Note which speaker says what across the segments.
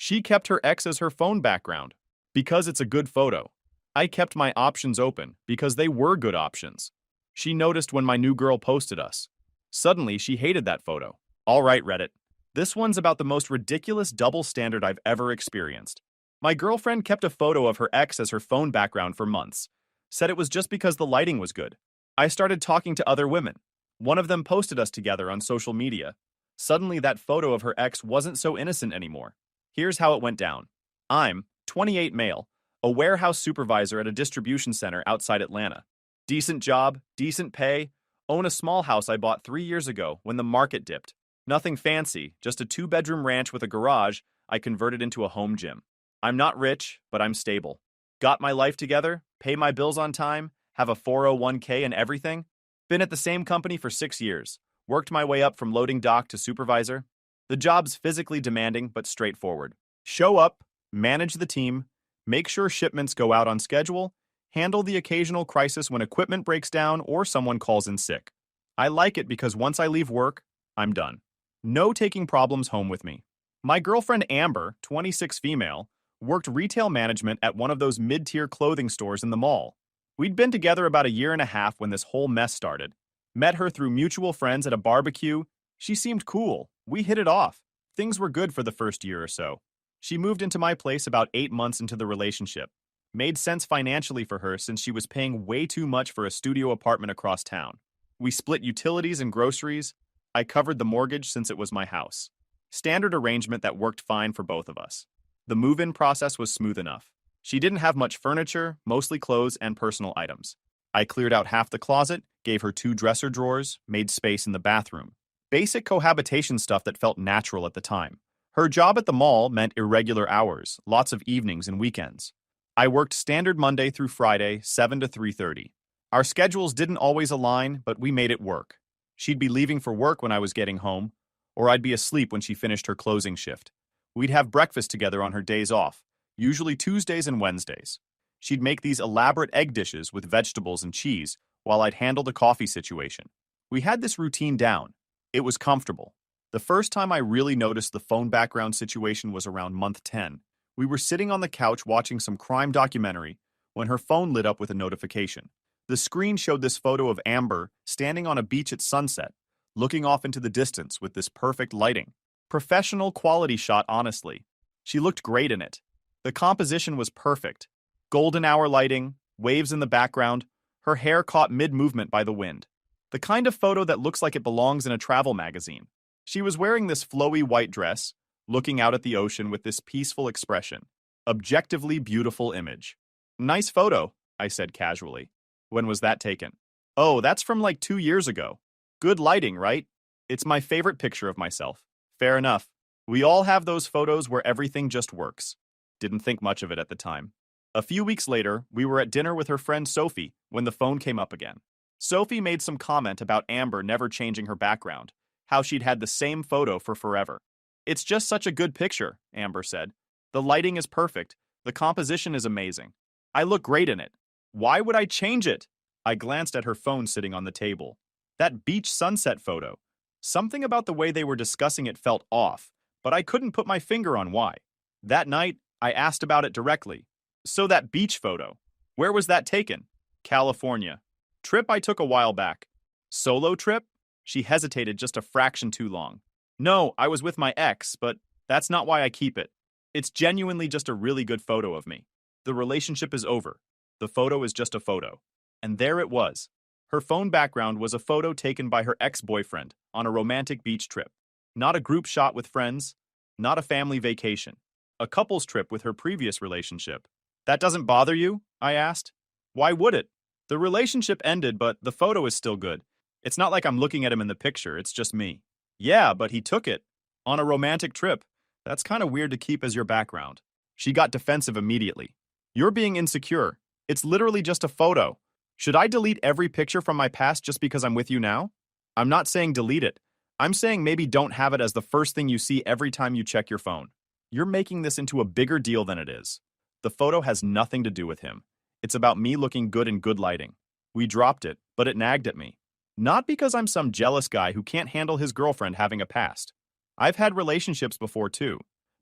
Speaker 1: She kept her ex as her phone background because it's a good photo. I kept my options open because they were good options. She noticed when my new girl posted us. Suddenly, she hated that photo. All right, Reddit. This one's about the most ridiculous double standard I've ever experienced. My girlfriend kept a photo of her ex as her phone background for months. Said it was just because the lighting was good. I started talking to other women. One of them posted us together on social media. Suddenly, that photo of her ex wasn't so innocent anymore. Here's how it went down. I'm 28 male, a warehouse supervisor at a distribution center outside Atlanta. Decent job, decent pay, own a small house I bought 3 years ago when the market dipped. Nothing fancy, just a 2-bedroom ranch with a garage I converted into a home gym. I'm not rich, but I'm stable. Got my life together, pay my bills on time, have a 401k and everything. Been at the same company for 6 years. Worked my way up from loading dock to supervisor. The job's physically demanding but straightforward. Show up, manage the team, make sure shipments go out on schedule, handle the occasional crisis when equipment breaks down or someone calls in sick. I like it because once I leave work, I'm done. No taking problems home with me. My girlfriend Amber, 26 female, worked retail management at one of those mid-tier clothing stores in the mall. We'd been together about a year and a half when this whole mess started. Met her through mutual friends at a barbecue. She seemed cool. We hit it off. Things were good for the first year or so. She moved into my place about 8 months into the relationship. Made sense financially for her since she was paying way too much for a studio apartment across town. We split utilities and groceries. I covered the mortgage since it was my house. Standard arrangement that worked fine for both of us. The move-in process was smooth enough. She didn't have much furniture, mostly clothes and personal items. I cleared out half the closet, gave her 2 dresser drawers, made space in the bathroom. Basic cohabitation stuff that felt natural at the time. Her job at the mall meant irregular hours, lots of evenings and weekends. I worked standard Monday through Friday, 7 to 3:30. Our schedules didn't always align, but we made it work. She'd be leaving for work when I was getting home, or I'd be asleep when she finished her closing shift. We'd have breakfast together on her days off, usually Tuesdays and Wednesdays. She'd make these elaborate egg dishes with vegetables and cheese while I'd handle the coffee situation. We had this routine down. It was comfortable. The first time I really noticed the phone background situation was around month 10. We were sitting on the couch watching some crime documentary when her phone lit up with a notification. The screen showed this photo of Amber standing on a beach at sunset, looking off into the distance with this perfect lighting. Professional quality shot, honestly. She looked great in it. The composition was perfect. Golden hour lighting, waves in the background, her hair caught mid-movement by the wind. The kind of photo that looks like it belongs in a travel magazine. She was wearing this flowy white dress, looking out at the ocean with this peaceful expression. Objectively beautiful image. Nice photo, I said casually. When was that taken? Oh, that's from like 2 years ago. Good lighting, right? It's my favorite picture of myself. Fair enough. We all have those photos where everything just works. Didn't think much of it at the time. A few weeks later, we were at dinner with her friend Sophie when the phone came up again. Sophie made some comment about Amber never changing her background, how she'd had the same photo for forever. It's just such a good picture, Amber said. The lighting is perfect. The composition is amazing. I look great in it. Why would I change it? I glanced at her phone sitting on the table. That beach sunset photo. Something about the way they were discussing it felt off, but I couldn't put my finger on why. That night, I asked about it directly. So that beach photo, where was that taken? California. Trip I took a while back. Solo trip? She hesitated just a fraction too long. No, I was with my ex, but that's not why I keep it. It's genuinely just a really good photo of me. The relationship is over. The photo is just a photo. And there it was. Her phone background was a photo taken by her ex-boyfriend on a romantic beach trip. Not a group shot with friends, not a family vacation. A couple's trip with her previous relationship. That doesn't bother you? I asked. Why would it? The relationship ended, but the photo is still good. It's not like I'm looking at him in the picture, it's just me. Yeah, but he took it. On a romantic trip. That's kind of weird to keep as your background. She got defensive immediately. You're being insecure. It's literally just a photo. Should I delete every picture from my past just because I'm with you now? I'm not saying delete it. I'm saying maybe don't have it as the first thing you see every time you check your phone. You're making this into a bigger deal than it is. The photo has nothing to do with him. It's about me looking good in good lighting. We dropped it, but it nagged at me. Not because I'm some jealous guy who can't handle his girlfriend having a past. I've had relationships before too,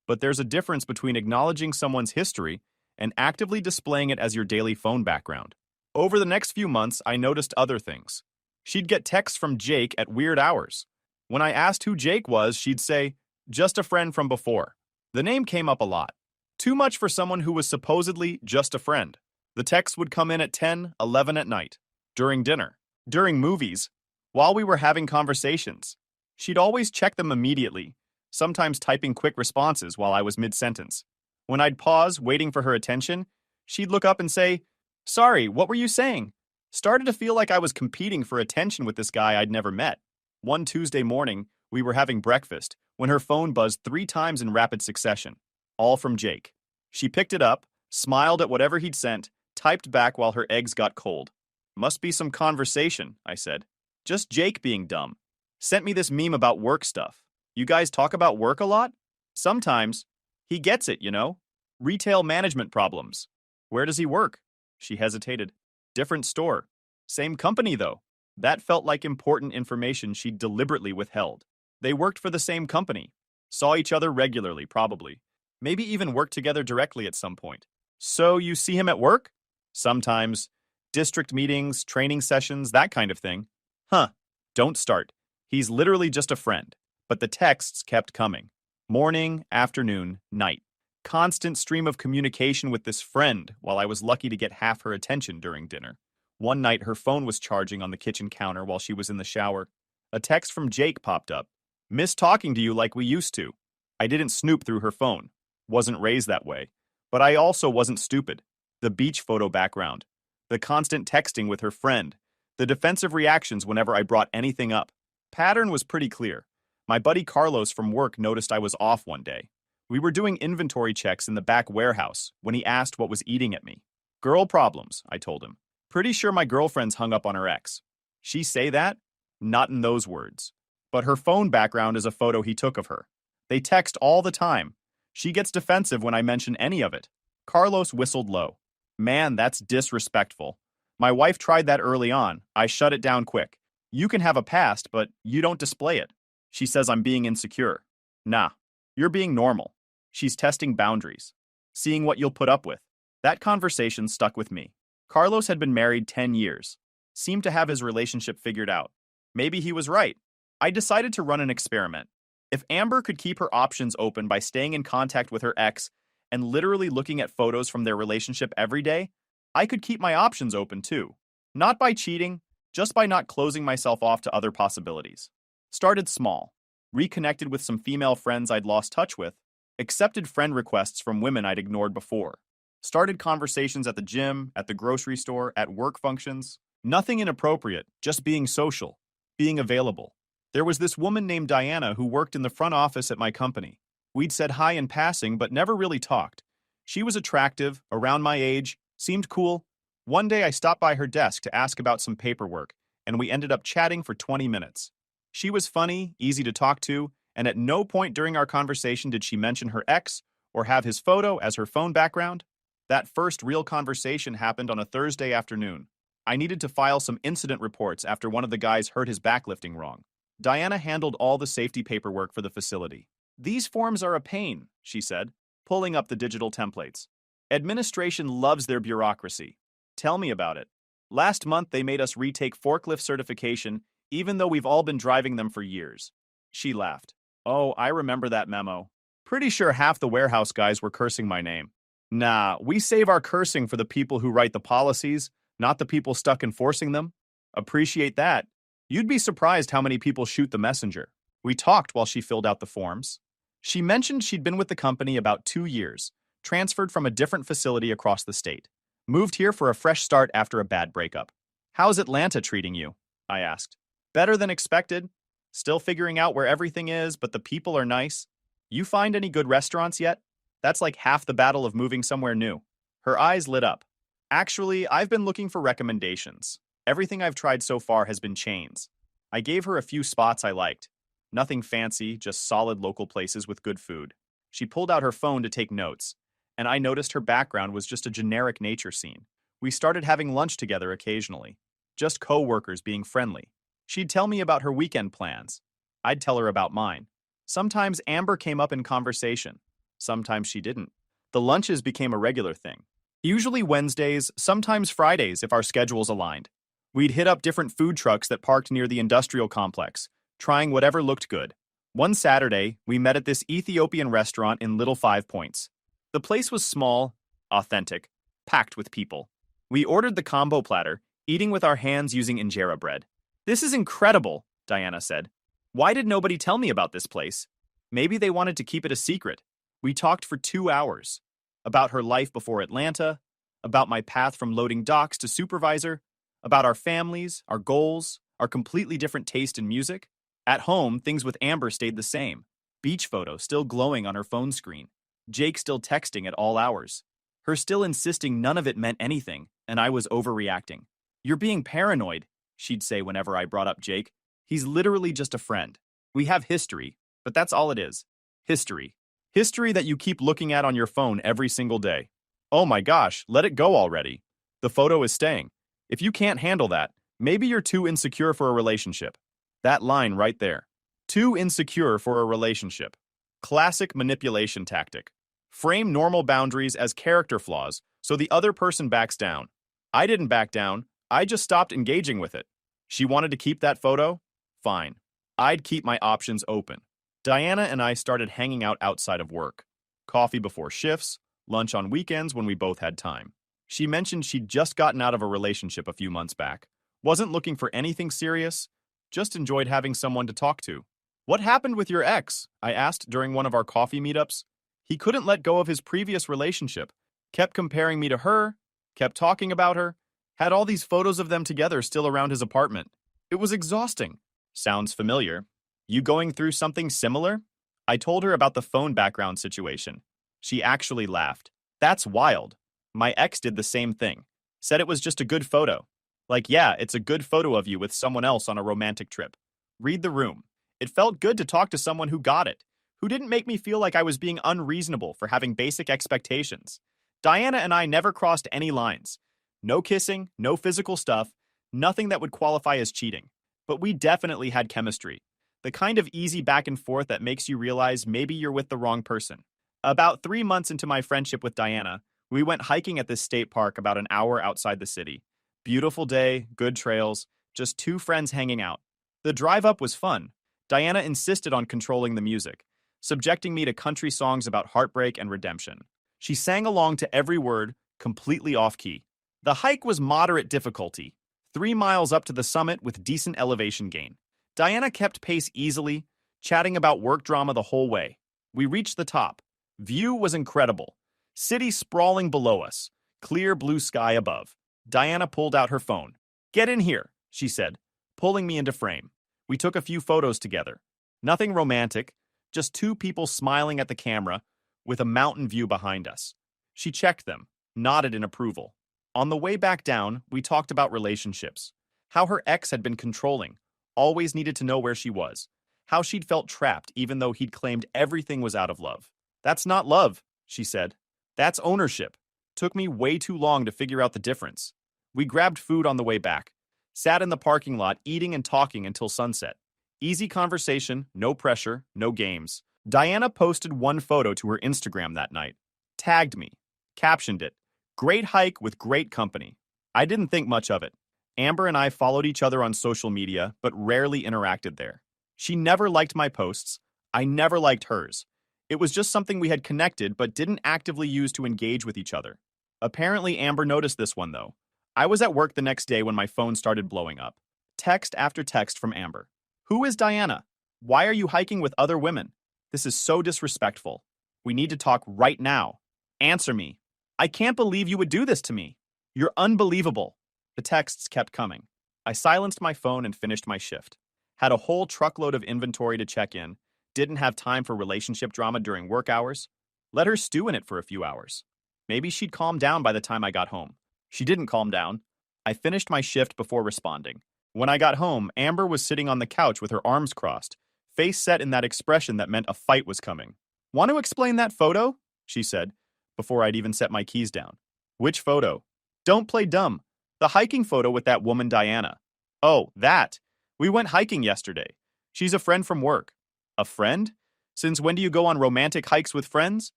Speaker 1: But there's a difference between acknowledging someone's history and actively displaying it as your daily phone background. Over the next few months, I noticed other things. She'd get texts from Jake at weird hours. When I asked who Jake was, she'd say, "Just a friend from before." The name came up a lot. Too much for someone who was supposedly just a friend. The texts would come in at 10, 11 at night, during dinner, during movies, while we were having conversations. She'd always check them immediately, sometimes typing quick responses while I was mid-sentence. When I'd pause, waiting for her attention, she'd look up and say, "Sorry, what were you saying?" Started to feel like I was competing for attention with this guy I'd never met. One Tuesday morning, we were having breakfast when her phone buzzed 3 times in rapid succession, all from Jake. She picked it up, smiled at whatever he'd sent, typed back while her eggs got cold. "Must be some conversation," I said. "Just Jake being dumb. Sent me this meme about work stuff. You guys talk about work a lot?" "Sometimes. He gets it, you know. Retail management problems." "Where does he work?" She hesitated. "Different store. Same company, though." That felt like important information she'd deliberately withheld. They worked for the same company. Saw each other regularly, probably. Maybe even worked together directly at some point. "So you see him at work?" "Sometimes. District meetings, training sessions, that kind of thing." "Huh. Don't start. He's literally just a friend." But the texts kept coming. Morning, afternoon, night. Constant stream of communication with this friend while I was lucky to get half her attention during dinner. One night, her phone was charging on the kitchen counter while she was in the shower. A text from Jake popped up. "Miss talking to you like we used to." I didn't snoop through her phone. Wasn't raised that way. But I also wasn't stupid. The beach photo background. The constant texting with her friend. The defensive reactions whenever I brought anything up. Pattern was pretty clear. My buddy Carlos from work noticed I was off one day. We were doing inventory checks in the back warehouse when he asked what was eating at me. "Girl problems," I told him. "Pretty sure my girlfriend's hung up on her ex." "She say that?" "Not in those words. But her phone background is a photo he took of her. They text all the time. She gets defensive when I mention any of it." Carlos whistled low. "Man, that's disrespectful. My wife tried that early on. I shut it down quick. You can have a past, but you don't display it. She says I'm being insecure. Nah, you're being normal. She's testing boundaries. Seeing what you'll put up with." That conversation stuck with me. Carlos had been married 10 years. Seemed to have his relationship figured out. Maybe he was right. I decided to run an experiment. If Amber could keep her options open by staying in contact with her ex and literally looking at photos from their relationship every day, I could keep my options open too. Not by cheating, just by not closing myself off to other possibilities. Started small. Reconnected with some female friends I'd lost touch with. Accepted friend requests from women I'd ignored before. Started conversations at the gym, at the grocery store, at work functions. Nothing inappropriate, just being social, being available. There was this woman named Diana who worked in the front office at my company. We'd said hi in passing, but never really talked. She was attractive, around my age, seemed cool. One day I stopped by her desk to ask about some paperwork, and we ended up chatting for 20 minutes. She was funny, easy to talk to, and at no point during our conversation did she mention her ex or have his photo as her phone background. That first real conversation happened on a Thursday afternoon. I needed to file some incident reports after one of the guys hurt his backlifting wrong. Diana handled all the safety paperwork for the facility. "These forms are a pain," she said, pulling up the digital templates. "Administration loves their bureaucracy. Tell me about it." "Last month they made us retake forklift certification, even though we've all been driving them for years." She laughed. "Oh, I remember that memo. Pretty sure half the warehouse guys were cursing my name." "Nah, we save our cursing for the people who write the policies, not the people stuck enforcing them." "Appreciate that. You'd be surprised how many people shoot the messenger." We talked while she filled out the forms. She mentioned she'd been with the company about 2 years, transferred from a different facility across the state. Moved here for a fresh start after a bad breakup. "How's Atlanta treating you?" I asked. "Better than expected. Still figuring out where everything is, but the people are nice. You find any good restaurants yet? That's like half the battle of moving somewhere new." Her eyes lit up. "Actually, I've been looking for recommendations. Everything I've tried so far has been chains." I gave her a few spots I liked. Nothing fancy, just solid local places with good food. She pulled out her phone to take notes, and I noticed her background was just a generic nature scene. We started having lunch together occasionally. Just co-workers being friendly. She'd tell me about her weekend plans. I'd tell her about mine. Sometimes Amber came up in conversation. Sometimes she didn't. The lunches became a regular thing. Usually Wednesdays, sometimes Fridays if our schedules aligned. We'd hit up different food trucks that parked near the industrial complex, trying whatever looked good. One Saturday, we met at this Ethiopian restaurant in Little Five Points. The place was small, authentic, packed with people. We ordered the combo platter, eating with our hands using injera bread. "This is incredible," Diana said. "Why did nobody tell me about this place?" Maybe they wanted to keep it a secret. We talked for 2 hours. About her life before Atlanta, about my path from loading docks to supervisor, about our families, our goals, our completely different taste in music. At home, things with Amber stayed the same. Beach photo still glowing on her phone screen. Jake still texting at all hours. Her still insisting none of it meant anything, and I was overreacting. "You're being paranoid," she'd say whenever I brought up Jake. "He's literally just a friend. We have history, but that's all it is. History. History that you keep looking at on your phone every single day. Oh my gosh, let it go already. The photo is staying. If you can't handle that, maybe you're too insecure for a relationship." That line right there. Too insecure for a relationship. Classic manipulation tactic. Frame normal boundaries as character flaws so the other person backs down. I didn't back down. I just stopped engaging with it. She wanted to keep that photo? Fine. I'd keep my options open. Diana and I started hanging out outside of work. Coffee before shifts, lunch on weekends when we both had time. She mentioned she'd just gotten out of a relationship a few months back. Wasn't looking for anything serious, just enjoyed having someone to talk to. "What happened with your ex?" I asked during one of our coffee meetups. "He couldn't let go of his previous relationship. Kept comparing me to her, kept talking about her, had all these photos of them together still around his apartment. It was exhausting." Sounds familiar. You going through something similar? I told her about the phone background situation. She actually laughed. "That's wild. My ex did the same thing. Said it was just a good photo. Like, yeah, it's a good photo of you with someone else on a romantic trip. Read the room. It felt good to talk to someone who got it, who didn't make me feel like I was being unreasonable for having basic expectations. Diana and I never crossed any lines. No kissing, no physical stuff, nothing that would qualify as cheating. But we definitely had chemistry. The kind of easy back and forth that makes you realize maybe you're with the wrong person." About 3 months into my friendship with Diana, we went hiking at this state park about an hour outside the city. Beautiful day, good trails, just two friends hanging out. The drive up was fun. Diana insisted on controlling the music, subjecting me to country songs about heartbreak and redemption. She sang along to every word, completely off key. The hike was moderate difficulty, 3 miles up to the summit with decent elevation gain. Diana kept pace easily, chatting about work drama the whole way. We reached the top. View was incredible. City sprawling below us, clear blue sky above. Diana pulled out her phone. "Get in here," she said, pulling me into frame. We took a few photos together. Nothing romantic, just two people smiling at the camera with a mountain view behind us. She checked them, nodded in approval. On the way back down, we talked about relationships. How her ex had been controlling, always needed to know where she was. How she'd felt trapped even though he'd claimed everything was out of love. "That's not love," she said. "That's ownership." Took me way too long to figure out the difference. We grabbed food on the way back. Sat in the parking lot eating and talking until sunset. Easy conversation, no pressure, no games. Diana posted one photo to her Instagram that night. Tagged me. Captioned it, "Great hike with great company." I didn't think much of it. Amber and I followed each other on social media, but rarely interacted there. She never liked my posts. I never liked hers. It was just something we had connected but didn't actively use to engage with each other. Apparently, Amber noticed this one, though. I was at work the next day when my phone started blowing up. Text after text from Amber. "Who is Diana? Why are you hiking with other women? This is so disrespectful. We need to talk right now. Answer me. I can't believe you would do this to me. You're unbelievable." The texts kept coming. I silenced my phone and finished my shift. Had a whole truckload of inventory to check in. Didn't have time for relationship drama during work hours. Let her stew in it for a few hours. Maybe she'd calm down by the time I got home. She didn't calm down. I finished my shift before responding. When I got home, Amber was sitting on the couch with her arms crossed, face set in that expression that meant a fight was coming. "Want to explain that photo?" she said, before I'd even set my keys down. "Which photo?" "Don't play dumb. The hiking photo with that woman Diana." "Oh, that. We went hiking yesterday. She's a friend from work." "A friend? Since when do you go on romantic hikes with friends?"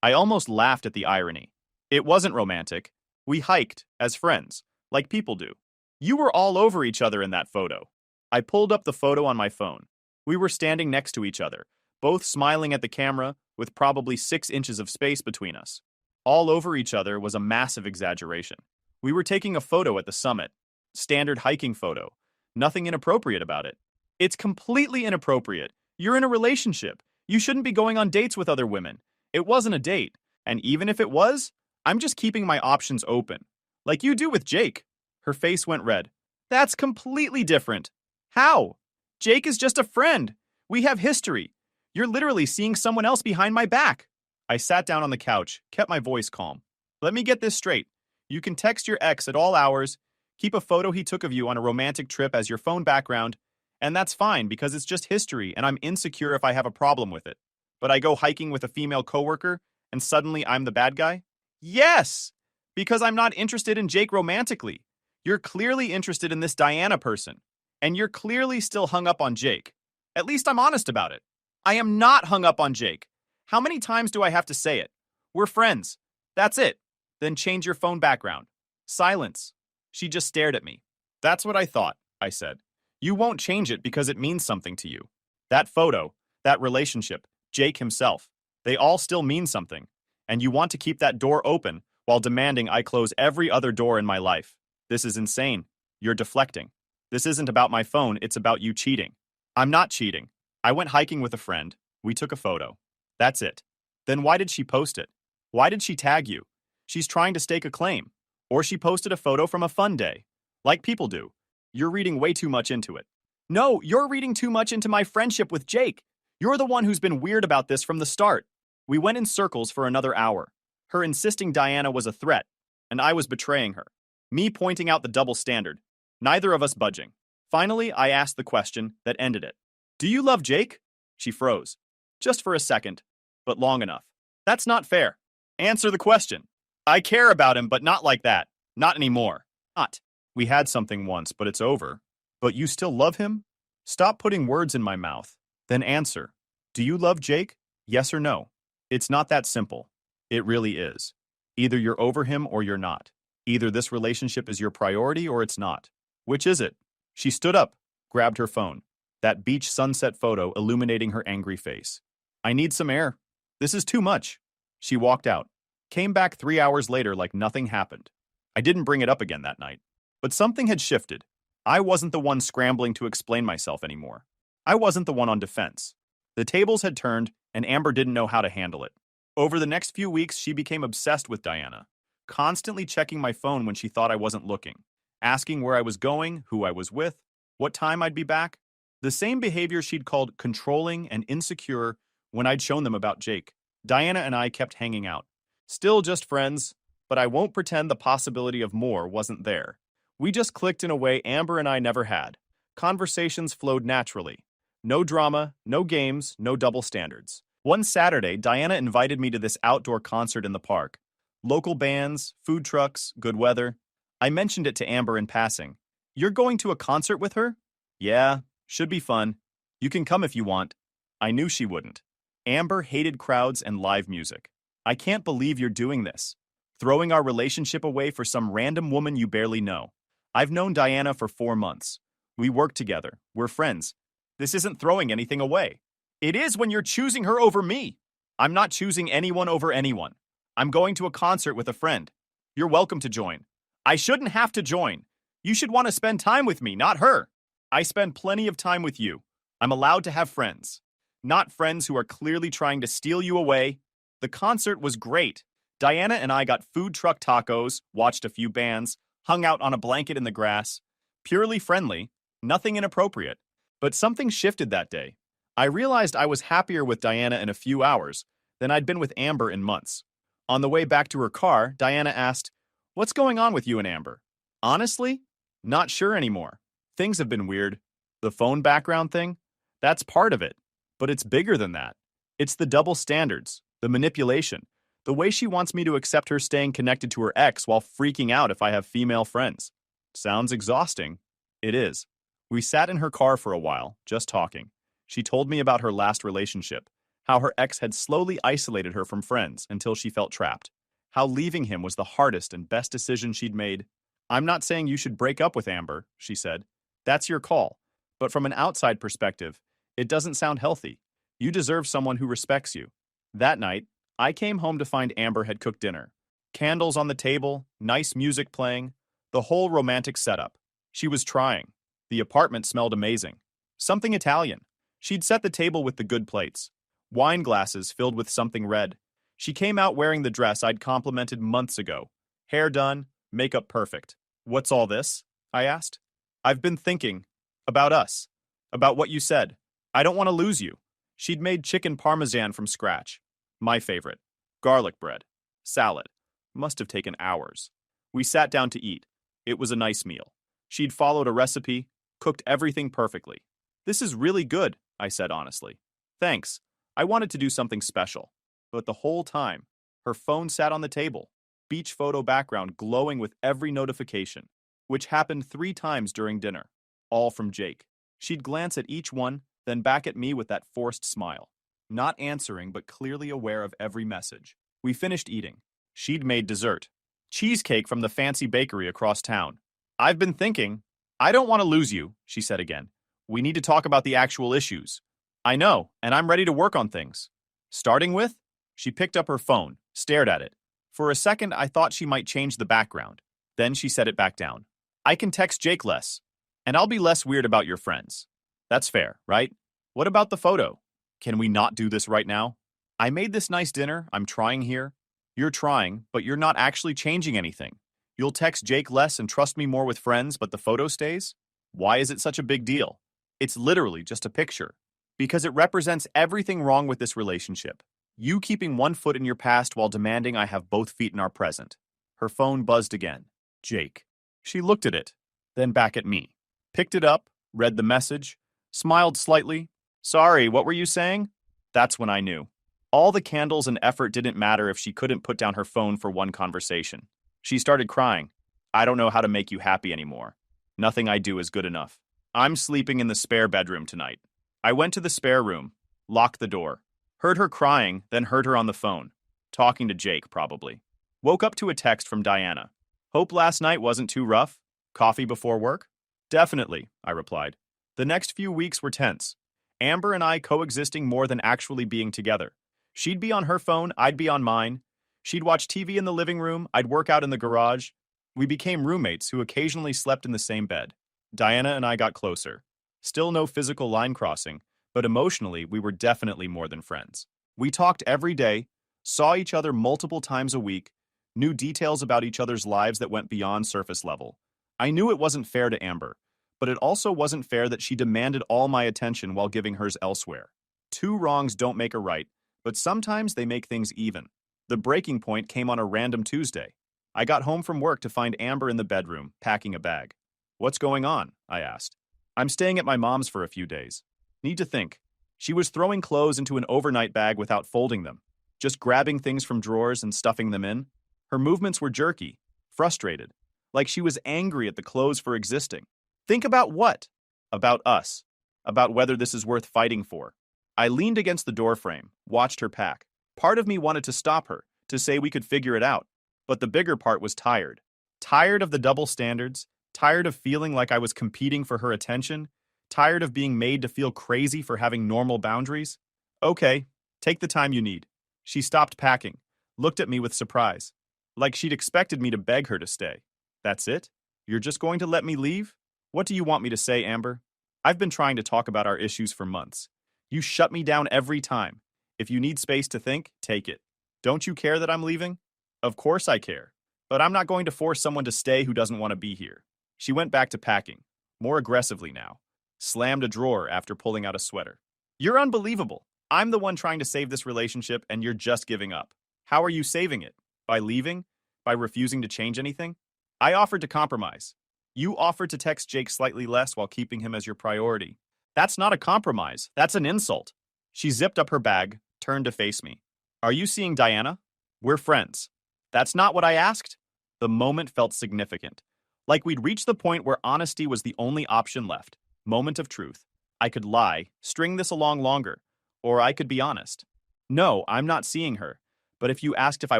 Speaker 1: I almost laughed at the irony. It wasn't romantic. We hiked, as friends, like people do. You were all over each other in that photo. I pulled up the photo on my phone. We were standing next to each other, both smiling at the camera, with probably 6 inches of space between us. All over each other was a massive exaggeration. We were taking a photo at the summit. Standard hiking photo. Nothing inappropriate about it. It's completely inappropriate. You're in a relationship. You shouldn't be going on dates with other women. It wasn't a date. And even if it was, I'm just keeping my options open. Like you do with Jake. Her face went red. That's completely different. How? Jake is just a friend. We have history. You're literally seeing someone else behind my back. I sat down on the couch, kept my voice calm. Let me get this straight. You can text your ex at all hours, keep a photo he took of you on a romantic trip as your phone background, and that's fine because it's just history and I'm insecure if I have a problem with it. But I go hiking with a female coworker and suddenly I'm the bad guy? Yes! Because I'm not interested in Jake romantically. You're clearly interested in this Diana person. And you're clearly still hung up on Jake. At least I'm honest about it. I am not hung up on Jake. How many times do I have to say it? We're friends. That's it. Then change your phone background. Silence. She just stared at me. That's what I thought, I said. You won't change it because it means something to you. That photo, that relationship, Jake himself, they all still mean something. And you want to keep that door open while demanding I close every other door in my life. This is insane. You're deflecting. This isn't about my phone, it's about you cheating. I'm not cheating. I went hiking with a friend. We took a photo. That's it. Then why did she post it? Why did she tag you? She's trying to stake a claim. Or she posted a photo from a fun day. Like people do. You're reading way too much into it. No, you're reading too much into my friendship with Jake. You're the one who's been weird about this from the start. We went in circles for another hour. Her insisting Diana was a threat, and I was betraying her. Me pointing out the double standard. Neither of us budging. Finally, I asked the question that ended it. Do you love Jake? She froze. Just for a second, but long enough. That's not fair. Answer the question. I care about him, but not like that. Not anymore. Not. We had something once, but it's over. But you still love him? Stop putting words in my mouth. Then answer. Do you love Jake? Yes or no? It's not that simple. It really is. Either you're over him or you're not. Either this relationship is your priority or it's not. Which is it? She stood up, grabbed her phone. That beach sunset photo illuminating her angry face. I need some air. This is too much. She walked out. Came back 3 hours later like nothing happened. I didn't bring it up again that night. But something had shifted. I wasn't the one scrambling to explain myself anymore. I wasn't the one on defense. The tables had turned, and Amber didn't know how to handle it. Over the next few weeks, she became obsessed with Diana, constantly checking my phone when she thought I wasn't looking, asking where I was going, who I was with, what time I'd be back. The same behavior she'd called controlling and insecure when I'd shown them about Jake. Diana and I kept hanging out. Still just friends, but I won't pretend the possibility of more wasn't there. We just clicked in a way Amber and I never had. Conversations flowed naturally. No drama, no games, no double standards. One Saturday, Diana invited me to this outdoor concert in the park. Local bands, food trucks, good weather. I mentioned it to Amber in passing. You're going to a concert with her? Yeah, should be fun. You can come if you want. I knew she wouldn't. Amber hated crowds and live music. I can't believe you're doing this. Throwing our relationship away for some random woman you barely know. I've known Diana for 4 months. We work together. We're friends. This isn't throwing anything away. It is when you're choosing her over me. I'm not choosing anyone over anyone. I'm going to a concert with a friend. You're welcome to join. I shouldn't have to join. You should want to spend time with me, not her. I spend plenty of time with you. I'm allowed to have friends. Not friends who are clearly trying to steal you away. The concert was great. Diana and I got food truck tacos, watched a few bands, hung out on a blanket in the grass. Purely friendly, nothing inappropriate. But something shifted that day. I realized I was happier with Diana in a few hours than I'd been with Amber in months. On the way back to her car, Diana asked, "What's going on with you and Amber?" Honestly, not sure anymore. Things have been weird. The phone background thing? That's part of it. But it's bigger than that. It's the double standards, the manipulation, the way she wants me to accept her staying connected to her ex while freaking out if I have female friends. Sounds exhausting. It is. We sat in her car for a while, just talking. She told me about her last relationship, How her ex had slowly isolated her from friends until she felt trapped. How leaving him was the hardest and best decision she'd made. "I'm not saying you should break up with Amber," she said. "That's your call. But from an outside perspective, it doesn't sound healthy. You deserve someone who respects you." That night, I came home to find Amber had cooked dinner. Candles on the table, nice music playing, the whole romantic setup. She was trying. The apartment smelled amazing. Something Italian. She'd set the table with the good plates. Wine glasses filled with something red. She came out wearing the dress I'd complimented months ago. Hair done, makeup perfect. "What's all this?" I asked. "I've been thinking. About us. About what you said. I don't want to lose you." She'd made chicken parmesan from scratch. My favorite. Garlic bread. Salad. Must have taken hours. We sat down to eat. It was a nice meal. She'd followed a recipe, cooked everything perfectly. "This is really good," I said honestly. "Thanks. I wanted to do something special." But the whole time, her phone sat on the table, beach photo background glowing with every notification, which happened 3 times during dinner, all from Jake. She'd glance at each one, then back at me with that forced smile, not answering but clearly aware of every message. We finished eating. She'd made dessert. Cheesecake from the fancy bakery across town. "I've been thinking. I don't want to lose you," she said again. "We need to talk about the actual issues." "I know, and I'm ready to work on things." "Starting with?" She picked up her phone, stared at it. For a second, I thought she might change the background. Then she set it back down. "I can text Jake less, and I'll be less weird about your friends." "That's fair, right? What about the photo? Can we not do this right now? I made this nice dinner. I'm trying here. You're trying, but you're not actually changing anything. You'll text Jake less and trust me more with friends, but the photo stays? Why is it such a big deal? It's literally just a picture. Because it represents everything wrong with this relationship. You keeping one foot in your past while demanding I have both feet in our present." Her phone buzzed again. Jake. She looked at it, then back at me. Picked it up, read the message, smiled slightly. "Sorry, what were you saying?" That's when I knew. All the candles and effort didn't matter if she couldn't put down her phone for one conversation. She started crying. "I don't know how to make you happy anymore. Nothing I do is good enough. I'm sleeping in the spare bedroom tonight." I went to the spare room, locked the door. Heard her crying, then heard her on the phone. Talking to Jake, probably. Woke up to a text from Diana. "Hope last night wasn't too rough? Coffee before work?" "Definitely," I replied. The next few weeks were tense. Amber and I coexisting more than actually being together. She'd be on her phone, I'd be on mine. She'd watch TV in the living room, I'd work out in the garage. We became roommates who occasionally slept in the same bed. Diana and I got closer. Still no physical line crossing, but emotionally we were definitely more than friends. We talked every day, saw each other multiple times a week, knew details about each other's lives that went beyond surface level. I knew it wasn't fair to Amber, but it also wasn't fair that she demanded all my attention while giving hers elsewhere. 2 wrongs don't make a right, but sometimes they make things even. The breaking point came on a random Tuesday. I got home from work to find Amber in the bedroom, packing a bag. "What's going on?" I asked. "I'm staying at my mom's for a few days." Need to think. She was throwing clothes into an overnight bag without folding them, just grabbing things from drawers and stuffing them in. Her movements were jerky, frustrated, like she was angry at the clothes for existing. Think about what? About us. About whether this is worth fighting for. I leaned against the doorframe, watched her pack. Part of me wanted to stop her, to say we could figure it out. But the bigger part was tired. Tired of the double standards, tired of feeling like I was competing for her attention, tired of being made to feel crazy for having normal boundaries. "Okay, take the time you need." She stopped packing, looked at me with surprise, like she'd expected me to beg her to stay. "That's it? You're just going to let me leave? What do you want me to say, Amber? I've been trying to talk about our issues for months. You shut me down every time. If you need space to think, take it. Don't you care that I'm leaving?" "Of course I care. But I'm not going to force someone to stay who doesn't want to be here." She went back to packing, more aggressively now. Slammed a drawer after pulling out a sweater. "You're unbelievable. I'm the one trying to save this relationship and you're just giving up. How are you saving it? By leaving? By refusing to change anything?" I offered to compromise. You offered to text Jake slightly less while keeping him as your priority. That's not a compromise. That's an insult. She zipped up her bag, turned to face me. "Are you seeing Diana? We're friends." "That's not what I asked." The moment felt significant. Like we'd reached the point where honesty was the only option left. Moment of truth. I could lie, string this along longer, or I could be honest. No, I'm not seeing her. But if you asked if I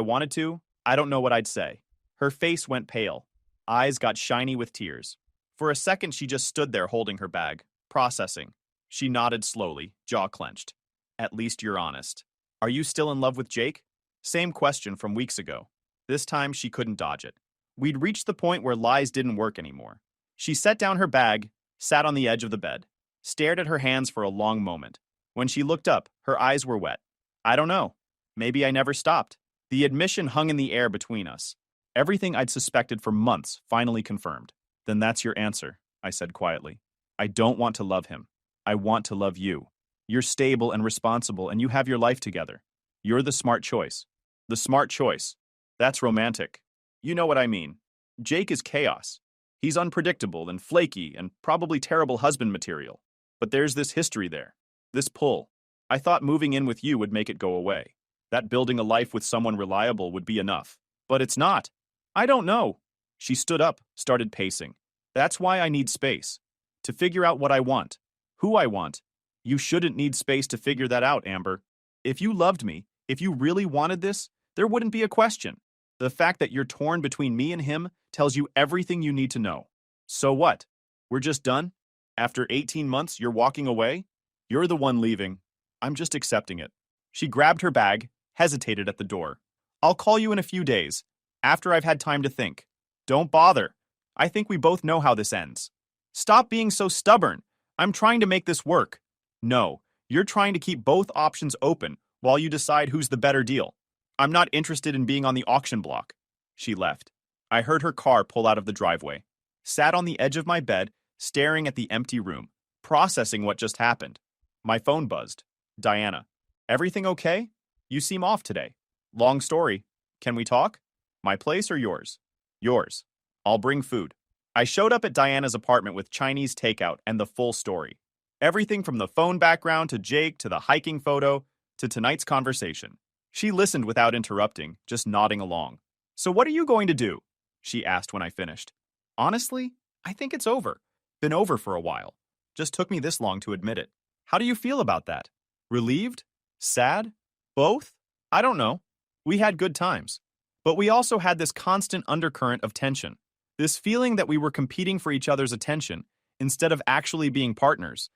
Speaker 1: wanted to, I don't know what I'd say. Her face went pale. Eyes got shiny with tears. For a second, she just stood there holding her bag, processing. She nodded slowly, jaw clenched. At least you're honest. Are you still in love with Jake? Same question from weeks ago. This time, she couldn't dodge it. We'd reached the point where lies didn't work anymore. She set down her bag, sat on the edge of the bed, stared at her hands for a long moment. When she looked up, her eyes were wet. I don't know. Maybe I never stopped. The admission hung in the air between us. Everything I'd suspected for months finally confirmed. Then that's your answer, I said quietly. I don't want to love him. I want to love you. You're stable and responsible, and you have your life together. You're the smart choice. The smart choice. That's romantic. You know what I mean. Jake is chaos. He's unpredictable and flaky and probably terrible husband material. But there's this history there. This pull. I thought moving in with you would make it go away. That building a life with someone reliable would be enough. But it's not. I don't know. She stood up, started pacing. That's why I need space. To figure out what I want. Who I want. You shouldn't need space to figure that out, Amber. If you loved me, if you really wanted this, there wouldn't be a question. The fact that you're torn between me and him tells you everything you need to know. So what? We're just done? After 18 months, you're walking away? You're the one leaving. I'm just accepting it. She grabbed her bag, hesitated at the door. I'll call you in a few days, after I've had time to think. Don't bother. I think we both know how this ends. Stop being so stubborn. I'm trying to make this work. No, you're trying to keep both options open while you decide who's the better deal. I'm not interested in being on the auction block. She left. I heard her car pull out of the driveway. Sat on the edge of my bed, staring at the empty room, processing what just happened. My phone buzzed. Diana. Everything okay? You seem off today. Long story. Can we talk? My place or yours? Yours. I'll bring food. I showed up at Diana's apartment with Chinese takeout and the full story. Everything from the phone background to Jake to the hiking photo to tonight's conversation. She listened without interrupting, just nodding along. So what are you going to do? She asked when I finished. Honestly, I think it's over. Been over for a while. Just took me this long to admit it. How do you feel about that? Relieved? Sad? Both? I don't know. We had good times. But we also had this constant undercurrent of tension. This feeling that we were competing for each other's attention instead of actually being partners.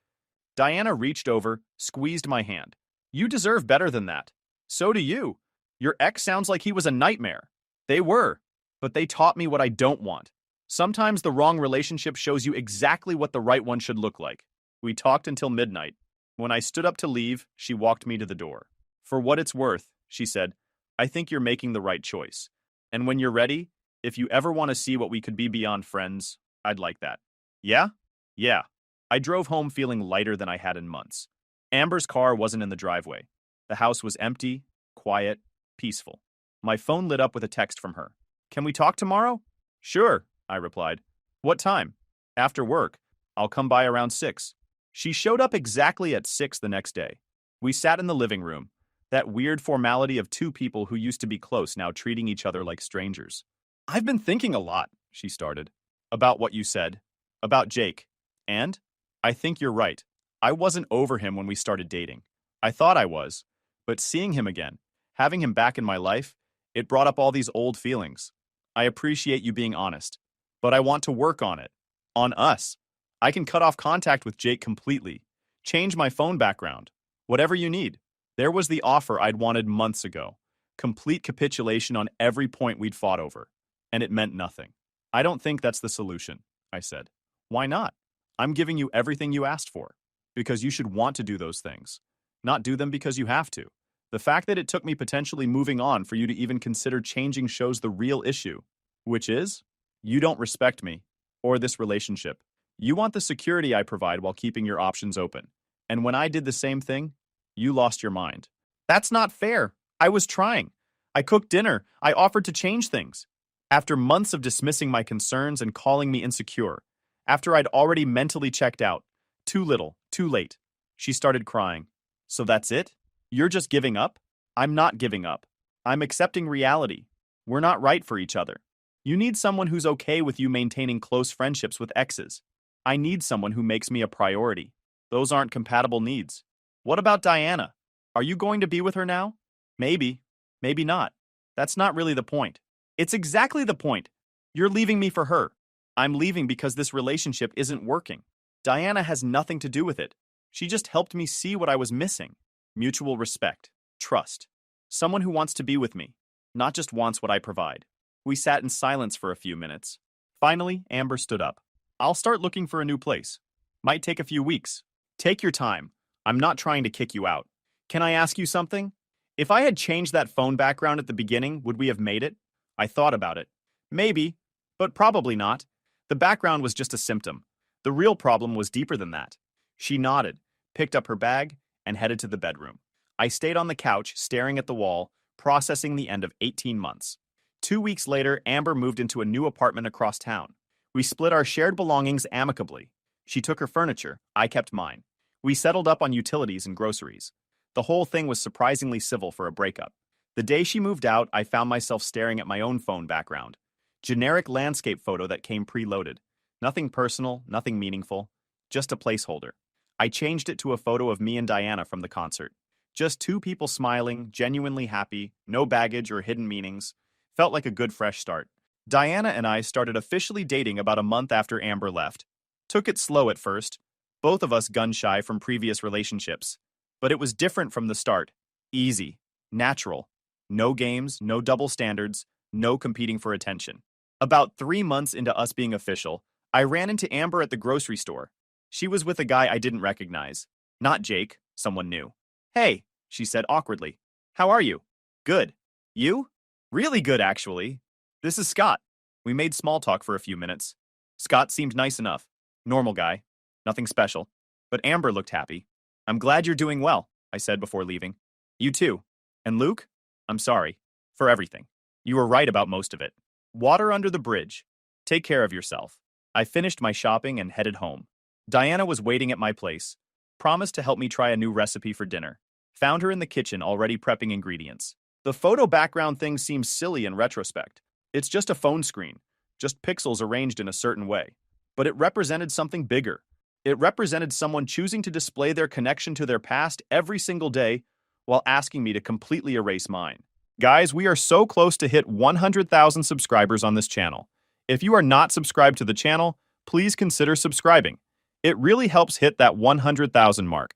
Speaker 1: Diana reached over, squeezed my hand. You deserve better than that. So do you. Your ex sounds like he was a nightmare. They were, but they taught me what I don't want. Sometimes the wrong relationship shows you exactly what the right one should look like. We talked until midnight. When I stood up to leave, she walked me to the door. For what it's worth, she said, I think you're making the right choice. And when you're ready, if you ever want to see what we could be beyond friends, I'd like that. Yeah? Yeah. I drove home feeling lighter than I had in months. Amber's car wasn't in the driveway. The house was empty, quiet, peaceful. My phone lit up with a text from her. Can we talk tomorrow? Sure, I replied. What time? After work. I'll come by around 6. She showed up exactly at 6 the next day. We sat in the living room, that weird formality of two people who used to be close now treating each other like strangers. I've been thinking a lot, she started. About what you said. About Jake. And? I think you're right. I wasn't over him when we started dating. I thought I was. But seeing him again, having him back in my life, it brought up all these old feelings. I appreciate you being honest. But I want to work on it. On us. I can cut off contact with Jake completely. Change my phone background. Whatever you need. There was the offer I'd wanted months ago. Complete capitulation on every point we'd fought over. And it meant nothing. I don't think that's the solution, I said. Why not? I'm giving you everything you asked for. Because you should want to do those things. Not do them because you have to. The fact that it took me potentially moving on for you to even consider changing shows the real issue. Which is, you don't respect me. Or this relationship. You want the security I provide while keeping your options open. And when I did the same thing, you lost your mind. That's not fair. I was trying. I cooked dinner. I offered to change things. After months of dismissing my concerns and calling me insecure. After I'd already mentally checked out. Too little, too late. She started crying. So that's it? You're just giving up? I'm not giving up. I'm accepting reality. We're not right for each other. You need someone who's okay with you maintaining close friendships with exes. I need someone who makes me a priority. Those aren't compatible needs. What about Diana? Are you going to be with her now? Maybe. Maybe not. That's not really the point. It's exactly the point. You're leaving me for her. I'm leaving because this relationship isn't working. Diana has nothing to do with it. She just helped me see what I was missing. Mutual respect. Trust. Someone who wants to be with me, not just wants what I provide. We sat in silence for a few minutes. Finally, Amber stood up. I'll start looking for a new place. Might take a few weeks. Take your time. I'm not trying to kick you out. Can I ask you something? If I had changed that phone background at the beginning, would we have made it? I thought about it. Maybe, but probably not. The background was just a symptom. The real problem was deeper than that. She nodded, picked up her bag, and headed to the bedroom. I stayed on the couch, staring at the wall, processing the end of 18 months. 2 weeks later, Amber moved into a new apartment across town. We split our shared belongings amicably. She took her furniture, I kept mine. We settled up on utilities and groceries. The whole thing was surprisingly civil for a breakup. The day she moved out, I found myself staring at my own phone background. Generic landscape photo that came preloaded. Nothing personal, nothing meaningful, just a placeholder. I changed it to a photo of me and Diana from the concert. Just two people smiling, genuinely happy, no baggage or hidden meanings. Felt like a good fresh start. Diana and I started officially dating about a month after Amber left. Took it slow at first, both of us gun-shy from previous relationships. But it was different from the start. Easy, natural. No games, no double standards, no competing for attention. About 3 months into us being official, I ran into Amber at the grocery store. She was with a guy I didn't recognize. Not Jake, someone new. Hey, she said awkwardly. How are you? Good. You? Really good, actually. This is Scott. We made small talk for a few minutes. Scott seemed nice enough. Normal guy. Nothing special. But Amber looked happy. I'm glad you're doing well, I said before leaving. You too. And Luke? I'm sorry. For everything. You were right about most of it. Water under the bridge. Take care of yourself. I finished my shopping and headed home. Diana was waiting at my place. Promised to help me try a new recipe for dinner. Found her in the kitchen already prepping ingredients. The photo background thing seems silly in retrospect. It's just a phone screen, just pixels arranged in a certain way. But it represented something bigger. It represented someone choosing to display their connection to their past every single day while asking me to completely erase mine. Guys, we are so close to hit 100,000 subscribers on this channel. If you are not subscribed to the channel, please consider subscribing. It really helps hit that 100,000 mark.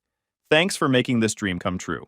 Speaker 1: Thanks for making this dream come true.